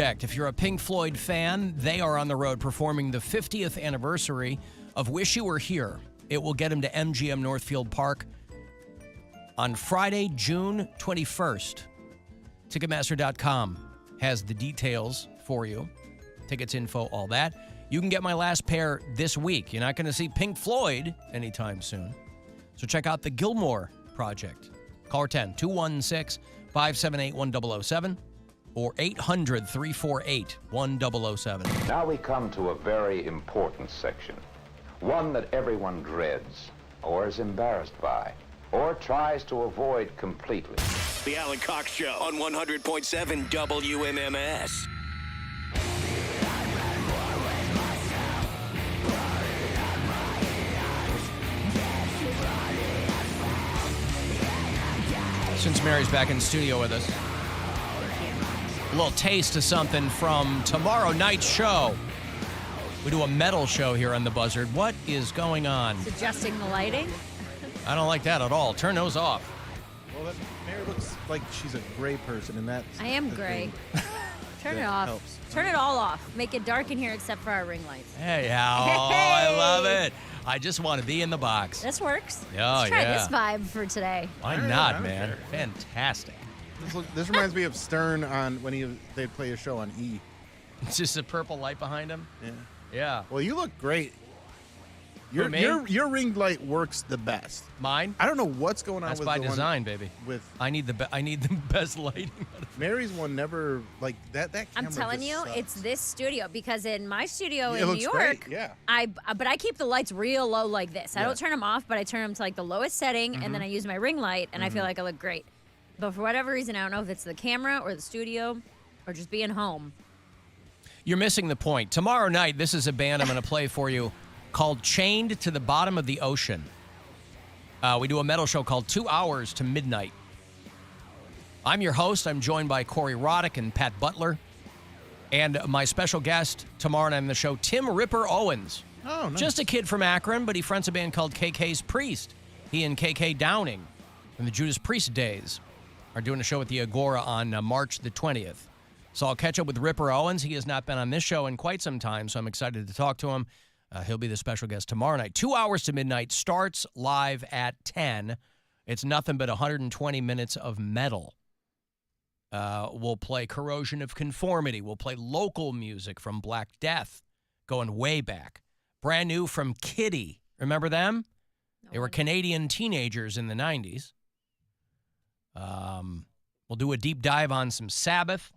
If you're a Pink Floyd fan, they are on the road performing the 50th anniversary of Wish You Were Here. It will get them to MGM Northfield Park on Friday, June 21st. Ticketmaster.com has the details for you. Tickets info, all that. You can get my last pair this week. You're not going to see Pink Floyd anytime soon. So check out the Gilmore Project. Call 216-578-1007 or 800-348-1007. Now we come to a very important section. One that everyone dreads, or is embarrassed by, or tries to avoid completely. The Alan Cox Show on 100.7 WMMS. Since Mary's back in the studio with us, a little taste of something from tomorrow night's show. We do a metal show here on The Buzzard. What is going on? Adjusting the lighting? I don't like that at all. Turn those off. Well, Mary looks like she's a gray person, and that's... I am gray. Turn it off. Helps. Turn it all off. Make it dark in here except for our ring lights. Hey, I love it. I just want to be in the box. This works. Oh, Let's try yeah. this vibe for today. Why not, man? Fantastic. This reminds me of Stern on when they play a show on E. It's just a purple light behind him? Yeah. Yeah. Well, you look great. For me? Your ring light works the best. Mine? I don't know what's going on That's with by the design, one baby. with I need the best lighting. Mary's one. Never like that. That camera I'm telling just you, sucks. it's this studio because in my studio It in New looks York, great, yeah. but I keep the lights real low like this. I Yeah. don't turn them off, but I turn them to like the lowest setting, and then I use my ring light, and I feel like I look great. But for whatever reason, I don't know if it's the camera or the studio or just being home. You're missing the point. Tomorrow night, this is a band I'm going to play for you called Chained to the Bottom of the Ocean. We do a metal show called 2 Hours to Midnight. I'm your host. I'm joined by Corey Roddick and Pat Butler. And my special guest tomorrow night on the show, Tim Ripper Owens. Oh, nice. Just a kid from Akron, but he fronts a band called KK's Priest. He and KK Downing from the Judas Priest days are doing a show at the Agora on March the 20th. So I'll catch up with Ripper Owens. He has not been on this show in quite some time, so I'm excited to talk to him. He'll be the special guest tomorrow night. 2 Hours to Midnight starts live at 10. It's nothing but 120 minutes of metal. We'll play Corrosion of Conformity. We'll play local music from Black Death, going way back. Brand new from Kitty. Remember them? They were Canadian teenagers in the 90s. We'll do a deep dive on some Sabbath.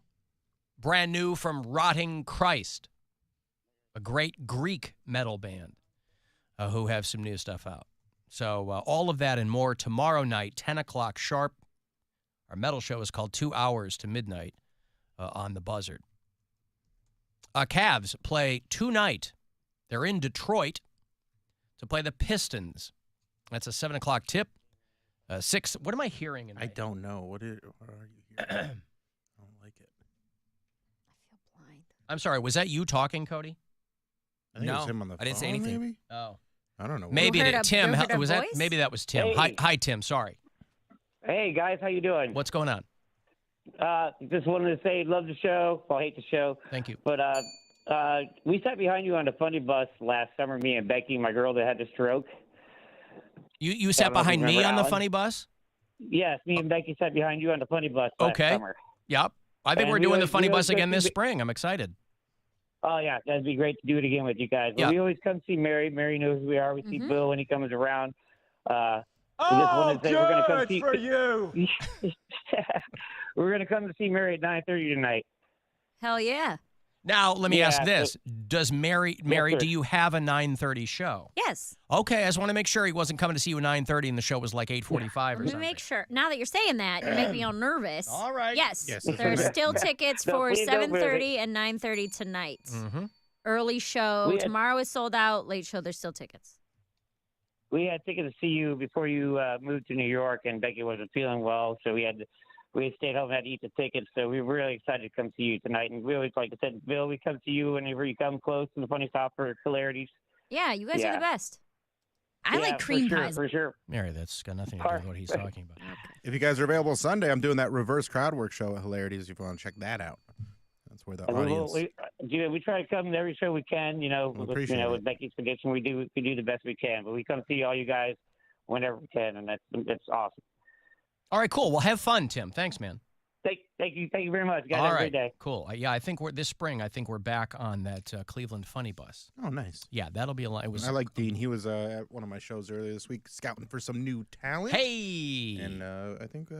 Brand new from Rotting Christ, a great Greek metal band who have some new stuff out. So all of that and more tomorrow night, 10 o'clock sharp. Our metal show is called 2 Hours to Midnight on the Buzzard. Cavs play tonight. They're in Detroit to play the Pistons. That's a 7 o'clock tip. 6. What am I hearing? I don't know. What are you hearing? I don't like it. I feel blind. I'm sorry. Was that you talking, Cody? I think it was him on the I didn't say phone, anything. Maybe? Oh, I don't know. maybe You heard it. Tim, you heard a was that? voice? Maybe that was Tim. Hey. Hi, Tim. Sorry. Hey guys, how you doing? What's going on? Just wanted to say, love the show. Well, hate the show, Thank you. but we sat behind you on the funny bus last summer. Me and Becky, my girl that had the stroke. You sat don't know if you behind me remember on the Alan. funny bus? Yes, me and Becky sat behind you on the funny bus last Okay. summer. Yep. I think And we're we doing the always- funny we bus always again get this to be- spring. I'm excited. Oh yeah, that'd be great to do it again with you guys. But Yeah. we always come see Mary. Mary knows who we are. We see Bill when he comes around. We just wanted to say we're gonna come see for you. we're gonna come to see Mary at 9:30 tonight. Hell yeah. Now, let me Yeah, ask this. Does Mary, sir. do you have a 9:30 show? Yes. Okay, I just want to make sure he wasn't coming to see you at 9:30 and the show was like 8:45 or Let me something. make sure. Now that you're saying that, you make me all nervous. All right. Yes. Yes, There are that's still tickets No, for please don't move it. 7:30 and 9:30 tonight. Mm-hmm. Early show. We had- Tomorrow is sold out. Late show, there's still tickets. We had tickets to see you before you moved to New York, and Becky wasn't feeling well, so we had stayed home and had to eat the tickets. So we were really excited to come see you tonight. And we always, like I said, Bill, we come to you whenever you come close to the funny stop for hilarities. Yeah, you guys are Yeah. the best. I Yeah, like cream for sure, pies. For sure. Mary, that's got nothing to do with what he's talking about. If you guys are available Sunday, I'm doing that reverse crowd work show at Hilarities if you want to check that out. That's where the And audience. we try to come to every show we can. appreciate it. With Becky's condition, we do the best we can. But we come see all you guys whenever we can, and that's awesome. All right, cool. Well, have fun, Tim. Thanks, man. Thank you very much, guys. All Have a right, great day. cool. Yeah, I think this spring. I think we're back on that Cleveland Funny Bus. Oh, nice. Yeah, that'll be a lot. I like Dean. He was at one of my shows earlier this week, scouting for some new talent. Hey, And I think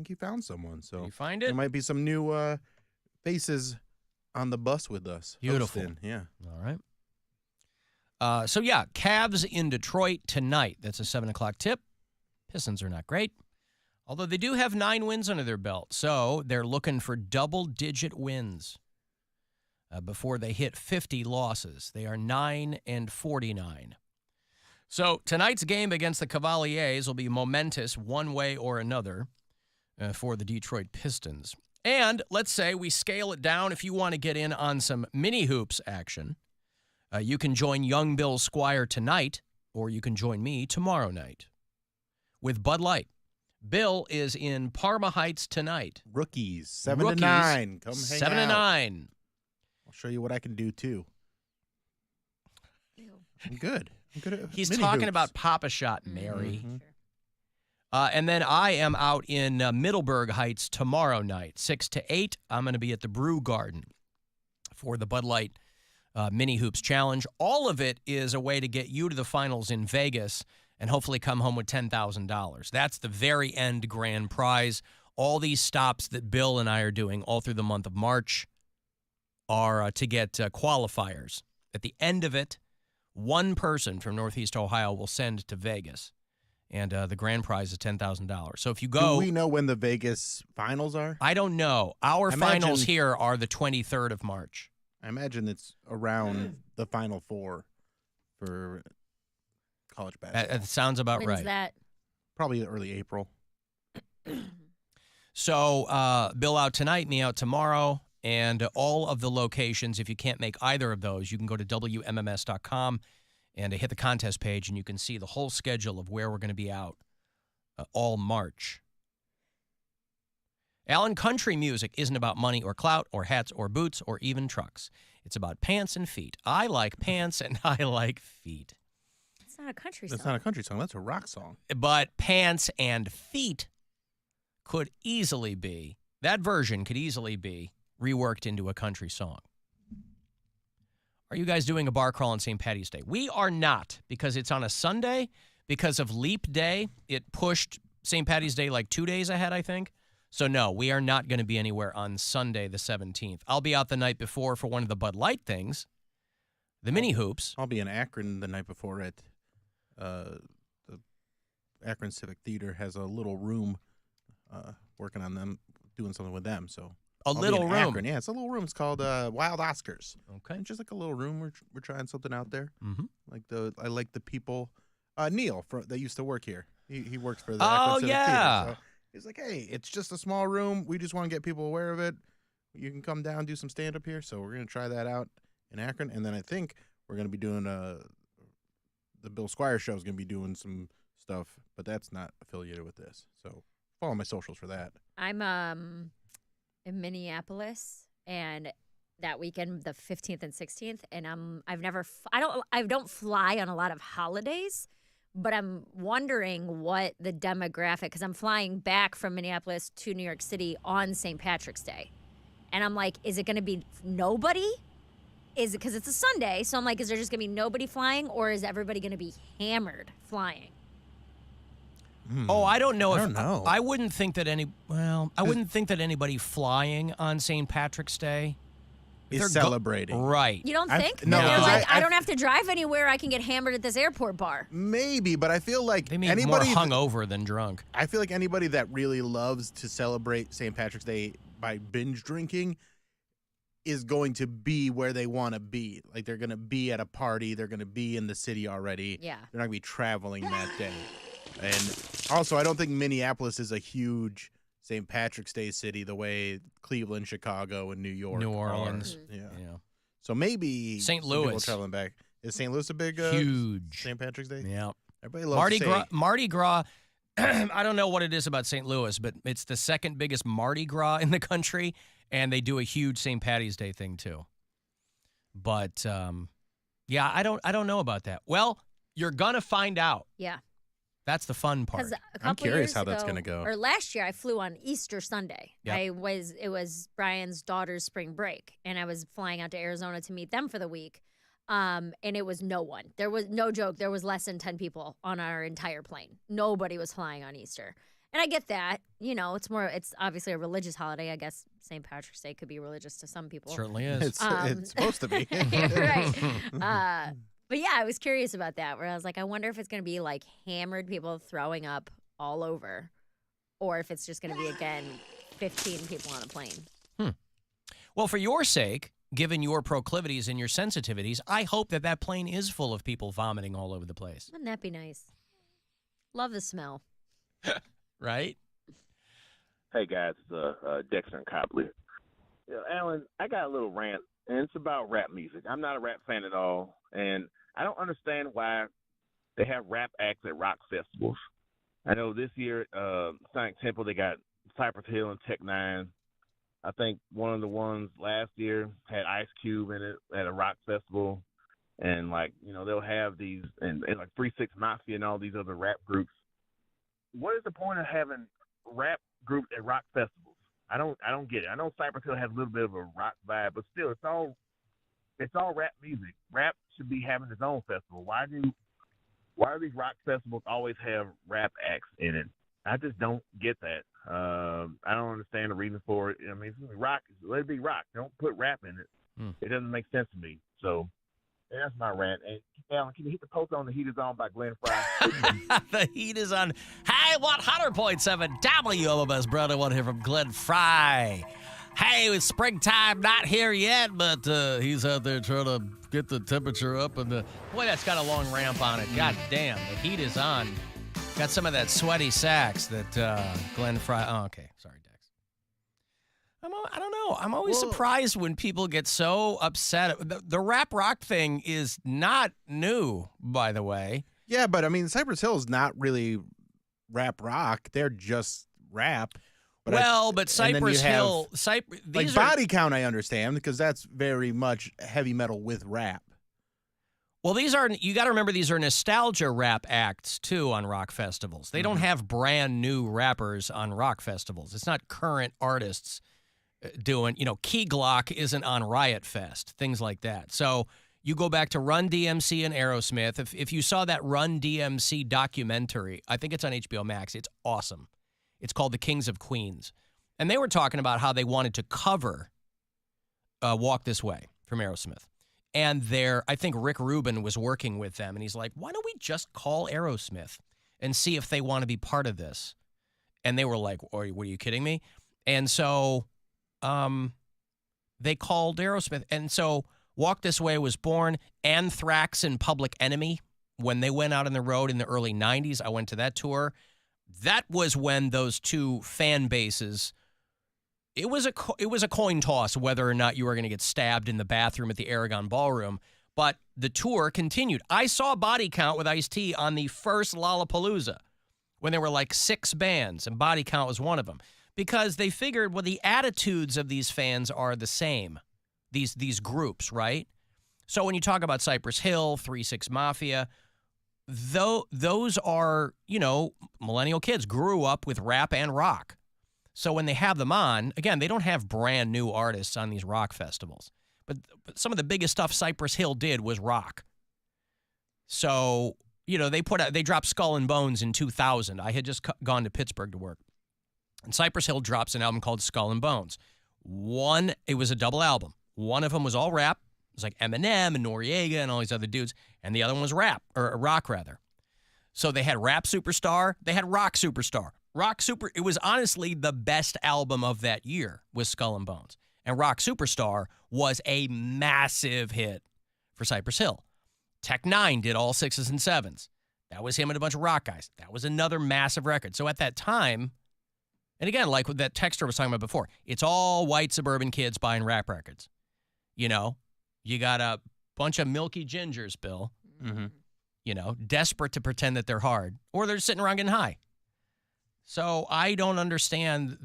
he found someone. So you find there it? might be some new faces on the bus with us. Beautiful. hosting. Yeah. All right. So yeah, Cavs in Detroit tonight. That's a 7 o'clock tip. Pistons are not great, although they do have 9 wins under their belt. So they're looking for double-digit wins before they hit 50 losses. They are 9-49. So tonight's game against the Cavaliers will be momentous one way or another for the Detroit Pistons. And let's say we scale it down. If you want to get in on some mini hoops action, you can join young Bill Squire tonight, or you can join me tomorrow night with Bud Light. Bill is in Parma Heights tonight. Rookies, 7 to Rookies, 9. Come hang 7 out. to 9. I'll show you what I can do too. I'm good. At He's mini talking hoops. about Pop-A-Shot, Mary. Mhm. And then I am out in Middleburg Heights tomorrow night, 6 to 8. I'm going to be at the Brew Garden for the Bud Light Mini Hoops Challenge. All of it is a way to get you to the finals in Vegas and hopefully come home with $10,000. That's the very end grand prize. All these stops that Bill and I are doing all through the month of March are to get qualifiers. At the end of it, one person from Northeast Ohio will send to Vegas, and the grand prize is $10,000. So if you go... Do we know when the Vegas finals are? I don't know. Our I finals imagine- here are the 23rd of March. I imagine it's around the Final Four for college basketball. That sounds about When's right. that? Probably early April. So Bill out tonight, me out tomorrow, and all of the locations, if you can't make either of those, you can go to WMMS.com and hit the contest page, and you can see the whole schedule of where we're going to be out all March. Alan, country music isn't about money or clout or hats or boots or even trucks. It's about pants and feet. I like pants and I like feet. It's not a country song. That's not a country song. That's a rock song. But pants and feet could easily be, that version could easily be reworked into a country song. Are you guys doing a bar crawl on St. Paddy's Day? We are not, because it's on a Sunday. Because of Leap Day, it pushed St. Paddy's Day like 2 days ahead, I think. So no, we are not going to be anywhere on Sunday the 17th. I'll be out the night before for one of the Bud Light things, the mini hoops. I'll be in Akron the night before at the Akron Civic Theater has a little room working on them, doing something with them. So I'll be Little in room. Akron. Yeah, it's a little room. It's called Wild Oscars. Okay. It's just like a little room. We're trying something out there. Mm-hmm. I like the people. Neil that used to work here. He works for the Oh, Akron Civic yeah. Theater. So he's like, hey, it's just a small room. We just want to get people aware of it. You can come down, do some stand up here. So we're gonna try that out in Akron, and then I think we're gonna be doing the Bill Squire show is gonna be doing some stuff, but that's not affiliated with this. So follow my socials for that. I'm in Minneapolis, and that weekend, the 15th and 16th, and I don't fly on a lot of holidays, but I'm wondering what the demographic, because I'm flying back from Minneapolis to New York City on St. Patrick's Day, and I'm like, is it going to be nobody? Is it because it's a Sunday? So I'm like, is there just going to be nobody flying, or is everybody going to be hammered flying? Oh, I don't know. I don't know. I wouldn't think that I wouldn't think that anybody flying on St. Patrick's Day Is they're celebrating. right. You don't I've- think? no, They're because like, I I've- don't have to drive anywhere. I can get hammered at this airport bar. Maybe, but I feel like They mean anybody more hungover than drunk. I feel like anybody that really loves to celebrate St. Patrick's Day by binge drinking is going to be where they want to be. Like they're going to be at a party. They're going to be in the city already. Yeah. They're not going to be traveling that day. And also, I don't think Minneapolis is a huge St. Patrick's Day city the way Cleveland, Chicago, and New York New are. Orleans. Yeah. Yeah. So maybe St. some people Louis. traveling back. Is St. Louis a big Huge. St. Patrick's Day? Yeah. Everybody loves Mardi to Gras. say, Mardi Gras. I don't know what it is about St. Louis, but it's the second biggest Mardi Gras in the country, And they do a huge St. Patty's Day thing too. But yeah, I don't know about that. Well, you're gonna find out. Yeah. That's the fun part. I'm curious how that's gonna go. Or last year, I flew on Easter Sunday. Yep. It was Brian's daughter's spring break, and I was flying out to Arizona to meet them for the week. And it was no one. There was no joke. There was less than 10 people on our entire plane. Nobody was flying on Easter. And I get that. You know, it's obviously a religious holiday. I guess St. Patrick's Day could be religious to some people. Certainly is. It's supposed to be. Right. But yeah, I was curious about that, where I was like, I wonder if it's going to be like hammered people throwing up all over, or if it's just going to be, again, 15 people on a plane. Well, for your sake, given your proclivities and your sensitivities, I hope that plane is full of people vomiting all over the place. Wouldn't that be nice? Love the smell. Right? Hey guys, it's Dexter and Copley. Alan, I got a little rant, and it's about rap music. I'm not a rap fan at all, and I don't understand why they have rap acts at rock festivals. I know this year, Sonic Temple, they got Cypress Hill and Tech Nine. I think one of the ones last year had Ice Cube in it at a rock festival, and they'll have these and like 3 6 Mafia and all these other rap groups. What is the point of having rap groups at rock festivals? I don't get it. I know Cypress Hill has a little bit of a rock vibe, but still, it's all rap music. Rap should be having its own festival. Why do these rock festivals always have rap acts in it? I just don't get that. I don't understand the reason for it. I mean, rock, let it be rock. Don't put rap in it. It doesn't make sense to me. So that's my rant. And Alan, can you hit the post on The Heat Is On by Glenn Fry? The Heat Is On. Hey, 100.7 WMMS, brother. Want to hear from Glenn Fry. Hey, it's springtime, not here yet, but he's out there trying to get the temperature up. And boy, that's got a long ramp on it. God damn, the heat is on. Got some of that sweaty sax that Glenn Fry. Oh, okay. Sorry, Dex. I don't know. I'm always surprised when people get so upset. The rap rock thing is not new, by the way. Yeah, but I mean, Cypress Hill is not really rap rock. They're just rap. But Cypress Hill, Body Count, I understand, because that's very much heavy metal with rap. Well, you got to remember, these are nostalgia rap acts, too, on rock festivals. They don't have brand new rappers on rock festivals. It's not current artists doing, Key Glock isn't on Riot Fest, things like that. So you go back to Run DMC and Aerosmith. If you saw that Run DMC documentary, I think it's on HBO Max. It's awesome. It's called The Kings of Queens. And they were talking about how they wanted to cover Walk This Way from Aerosmith. And I think Rick Rubin was working with them, and he's like, why don't we just call Aerosmith and see if they want to be part of this? And they were like, were you kidding me? And so they called Aerosmith. And so Walk This Way was born. Anthrax and Public Enemy, when they went out on the road in the early 90s, I went to that tour. That was when those two fan bases, it was a coin toss whether or not you were going to get stabbed in the bathroom at the Aragon Ballroom. But the tour continued. I saw Body Count with Ice-T on the first Lollapalooza when there were like 6 bands, and Body Count was one of them. Because they figured, well, the attitudes of these fans are the same, these groups, right? So when you talk about Cypress Hill, 3 6 Mafia, those are, millennial kids grew up with rap and rock. So when they have them on, again, they don't have brand new artists on these rock festivals. But some of the biggest stuff Cypress Hill did was rock. So, they dropped Skull and Bones in 2000. I had just gone to Pittsburgh to work. And Cypress Hill drops an album called Skull and Bones. It was a double album. One of them was all rap. It was like Eminem and Noriega and all these other dudes. And the other one was rock rather. So they had Rap Superstar. They had Rock Superstar. It was honestly the best album of that year was Skull and Bones. And Rock Superstar was a massive hit for Cypress Hill. Tech Nine did all 6s and 7s. That was him and a bunch of rock guys. That was another massive record. So at that time, and again, like what that texter was talking about before, it's all white suburban kids buying rap records. You got a bunch of milky gingers, Bill, desperate to pretend that they're hard, or they're sitting around getting high. So I don't understand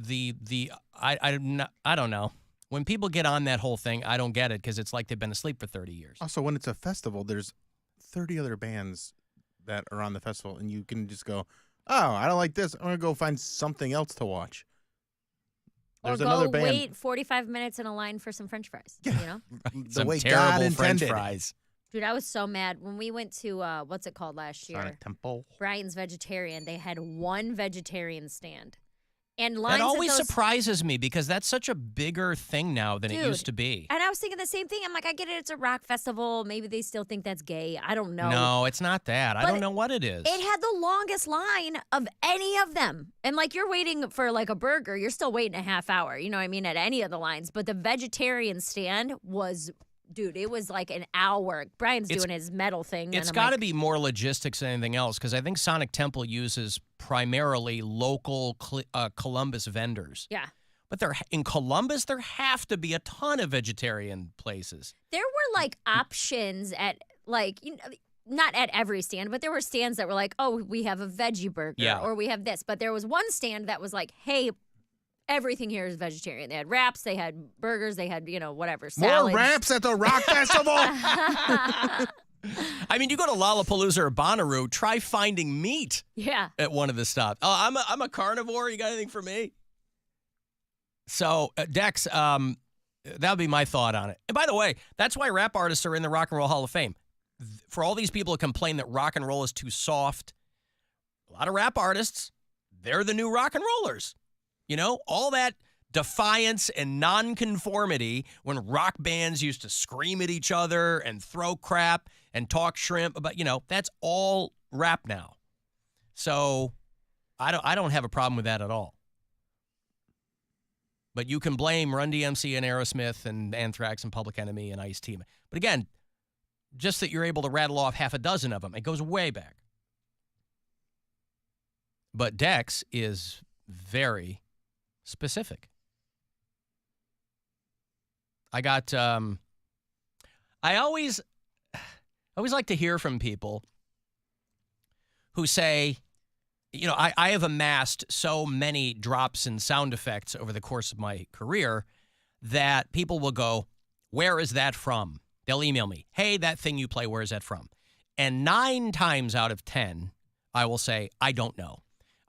I don't know. When people get on that whole thing, I don't get it because it's like they've been asleep for 30 years. Also, when it's a festival, there's 30 other bands that are on the festival, and you can just go, oh, I don't like this. I'm going to go find something else to watch. There's or go another band. wait 45 minutes in a line for some French fries. You know, The Some way terrible God French intended. fries. dude, I was so mad when we went to what's it called last year? Sonic Temple. Brian's Vegetarian. They had one vegetarian stand, and That lines. always at those, surprises me because that's such a bigger thing now than it Dude, used to be. And I was thinking the same thing. I'm like, I get it. It's a rock festival. Maybe they still think that's gay. I don't know. No, it's not that. I But don't know what it is. It had the longest line of any of them. And like you're waiting for like a burger, you're still waiting a half hour, you know what I mean, at any of the lines. But the vegetarian stand was, dude, it was like an hour. Brian's doing his metal thing. It's and I'm got to like, be more logistics than anything else because I think Sonic Temple uses primarily local Columbus vendors. yeah. But in Columbus, there have to be a ton of vegetarian places. There were like options at like, you know, not at every stand, but there were stands that were like, oh, we have a veggie burger Yeah. or we have this. But there was one stand that was like, hey, everything here is vegetarian. They had wraps, they had burgers, they had, you know, whatever, salads. More ramps at the rock festival. I mean, you go to Lollapalooza or Bonnaroo, try finding meat Yeah. at one of the stops. Oh, I'm a carnivore. You got anything for me? So, Dex, that would be my thought on it. And by the way, that's why rap artists are in the Rock and Roll Hall of Fame. For all these people who complain that rock and roll is too soft, a lot of rap artists, they're the new rock and rollers. You know, all that defiance and nonconformity when rock bands used to scream at each other and throw crap and talk shrimp about, you know, that's all rap now. So I don't have a problem with that at all. But you can blame Run DMC and Aerosmith and Anthrax and Public Enemy and Ice-T. But again, just that you're able to rattle off half a dozen of them, it goes way back. But Dex is very specific. I got, I always like to hear from people who say, you know, I have amassed so many drops and sound effects over the course of my career that people will go, where is that from? They'll email me, hey, that thing you play, where is that from? And 9 times out of 10, I will say, I don't know.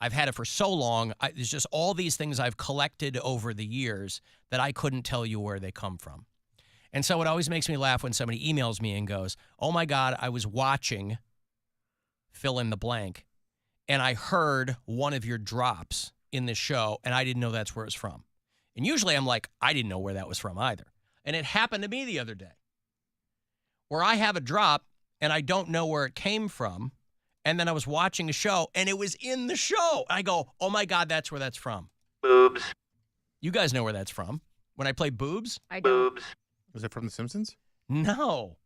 I've had it for so long. There's just all these things I've collected over the years that I couldn't tell you where they come from. And so it always makes me laugh when somebody emails me and goes, oh my God, I was watching fill in the blank, and I heard one of your drops in the show, and I didn't know that's where it's from. And usually I'm like, I didn't know where that was from either. And it happened to me the other day, where I have a drop, and I don't know where it came from, and then I was watching a show, and it was in the show. I go, oh my God, that's where that's from. Boobs. You guys know where that's from. When I play Boobs? I don't. Boobs. Was it from The Simpsons? No.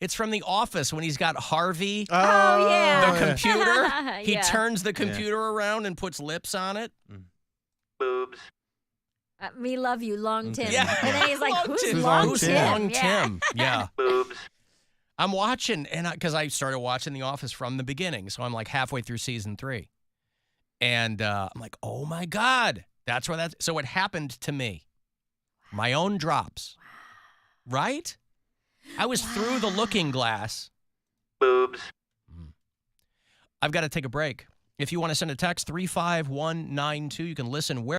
It's from The Office when he's got Harvey, Oh, yeah. the computer. He Yeah. turns the computer around and puts lips on it. Boobs. Me love you, Long Tim. Yeah. And then he's like, who's Tim? Long Who's Tim? Long Yeah. Tim. Yeah. Boobs. I'm watching, and because I started watching The Office from the beginning, so I'm like halfway through season 3. And I'm like, oh my God, that's where that's. So it happened to me. My own drops. Right? I was through the looking glass. Boobs. I've got to take a break. If you want to send a text, 35192, you can listen where.